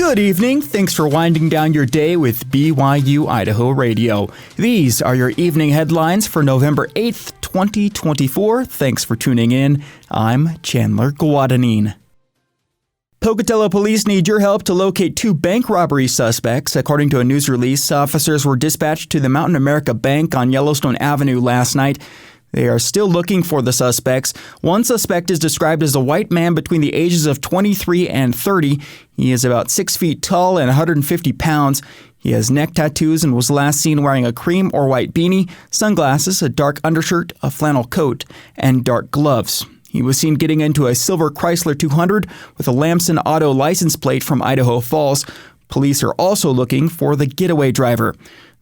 Good evening. Thanks for winding down your day with BYU-Idaho Radio. These are your evening headlines for November 8th, 2024. Thanks for tuning in. I'm Chandler Guadagnine. Pocatello Police need your help to locate two bank robbery suspects. According to a news release, officers were dispatched to the Mountain America Bank on Yellowstone Avenue last night. They are still looking for the suspects. One suspect is described as a white man between the ages of 23 and 30. He is about 6 feet tall and 150 pounds. He has neck tattoos and was last seen wearing a cream or white beanie, sunglasses, a dark undershirt, a flannel coat, and dark gloves. He was seen getting into a silver Chrysler 200 with a Lamson Auto license plate from Idaho Falls. Police are also looking for the getaway driver.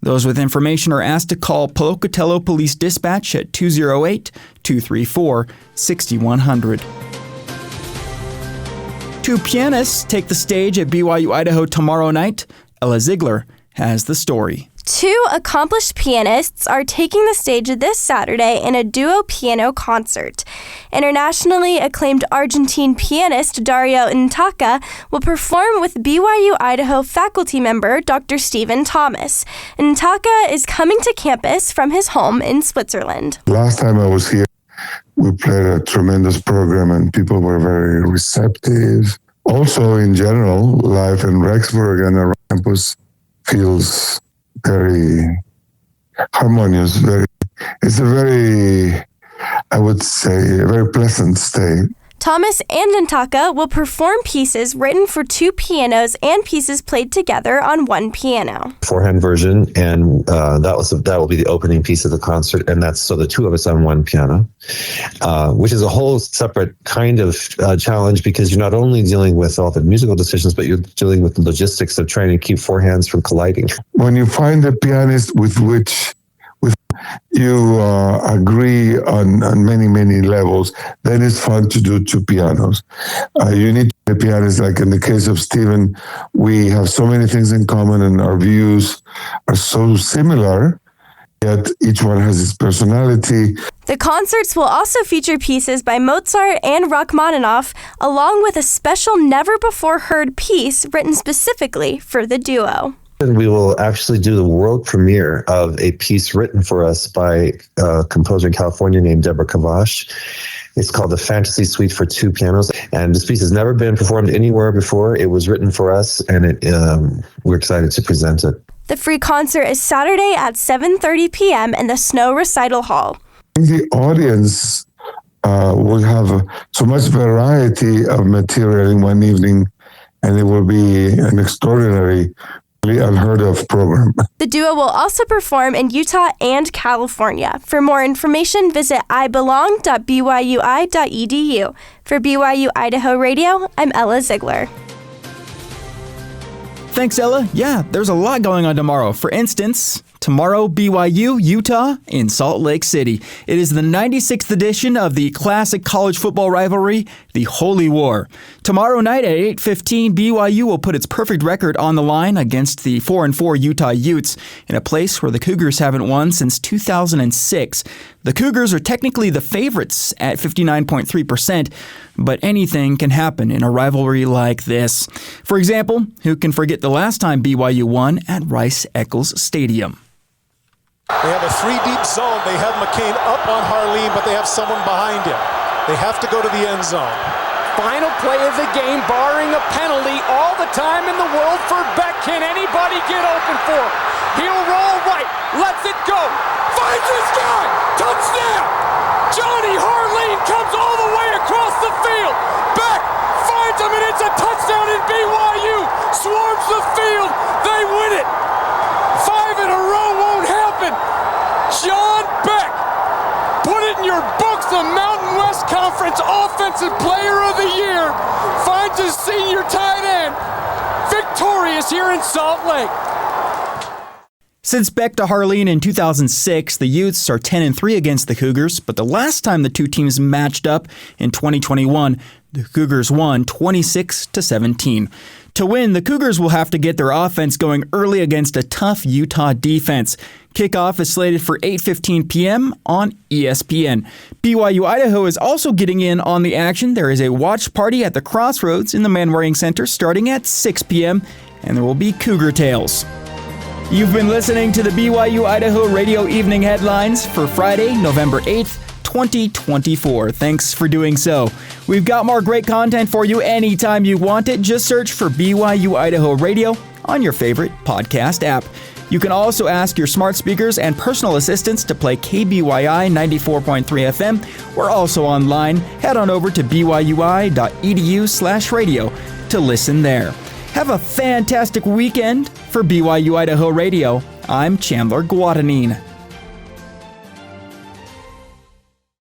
Those with information are asked to call Pocatello Police Dispatch at 208-234-6100. Two pianists take the stage at BYU-Idaho tomorrow night. Ella Ziegler has the story. Two accomplished pianists are taking the stage this Saturday in a duo piano concert. Internationally acclaimed Argentine pianist Dario Ntaka will perform with BYU-Idaho faculty member Dr. Stephen Thomas. Ntaka is coming to campus from his home in Switzerland. Last time I was here, we played a tremendous program and people were very receptive. Also, in general, life in Rexburg and around campus feels very harmonious. It's a very, I would say, a very pleasant stay. Thomas and Ntaka will perform pieces written for two pianos and pieces played together on one piano. Forehand version, and that will be the opening piece of the concert, and that's so the two of us on one piano, which is a whole separate kind of challenge because you're not only dealing with all the musical decisions, but you're dealing with the logistics of trying to keep four hands from colliding. When you find a pianist with which you agree on many levels, then it's fun to do two pianos. You need a pianist, like in the case of Stephen, we have so many things in common and our views are so similar, yet each one has its personality. The concerts will also feature pieces by Mozart and Rachmaninoff, along with a special never-before-heard piece written specifically for the duo. We will actually do the world premiere of a piece written for us by a composer in California named Deborah Kavash. It's called The Fantasy Suite for Two Pianos, and this piece has never been performed anywhere before. It was written for us, and we're excited to present it. The free concert is Saturday at 7:30 p.m. in the Snow Recital Hall. The audience will have so much variety of material in one evening, and it will be an extraordinary, unheard of program. The duo will also perform in Utah and California. For more information, visit ibelong.byui.edu. For BYU Idaho Radio, I'm Ella Ziegler. Thanks, Ella. Yeah, there's a lot going on tomorrow. For instance, tomorrow, BYU, Utah, in Salt Lake City. It is the 96th edition of the classic college football rivalry, the Holy War. Tomorrow night at 8:15, BYU will put its perfect record on the line against the 4-4 Utah Utes in a place where the Cougars haven't won since 2006. The Cougars are technically the favorites at 59.3%, but anything can happen in a rivalry like this. For example, who can forget the last time BYU won at Rice-Eccles Stadium? They have a three-deep zone. They have McCain up on Harleen, but they have someone behind him. They have to go to the end zone. Final play of the game, barring a penalty, all the time in the world for Beck. Can anybody get open for him? He'll roll right, lets it go, finds this guy, touchdown! Johnny Harleen comes all the way across the field. Beck finds him, and it's a touchdown in BYU. Swarms the field, they win it. 5 in a row won't happen. John Beck, put it in your books, the Mountain West Conference Offensive Player of the Year, finds his senior tight end, victorious here in Salt Lake. Since Beck to Harleen in 2006, the Utes are 10-3 against the Cougars, but the last time the two teams matched up in 2021, the Cougars won 26-17. To win, the Cougars will have to get their offense going early against a tough Utah defense. Kickoff is slated for 8:15 p.m. on ESPN. BYU-Idaho is also getting in on the action. There is a watch party at the Crossroads in the Manwaring Center starting at 6 p.m., and there will be Cougar Tales. You've been listening to the BYU-Idaho Radio Evening Headlines for Friday, November 8th, 2024. Thanks for doing so. We've got more great content for you anytime you want it. Just search for BYU-Idaho Radio on your favorite podcast app. You can also ask your smart speakers and personal assistants to play KBYI 94.3 FM. We're also online. Head on over to byui.edu/radio to listen there. Have a fantastic weekend. For BYU-Idaho Radio, I'm Chandler Guadagnine.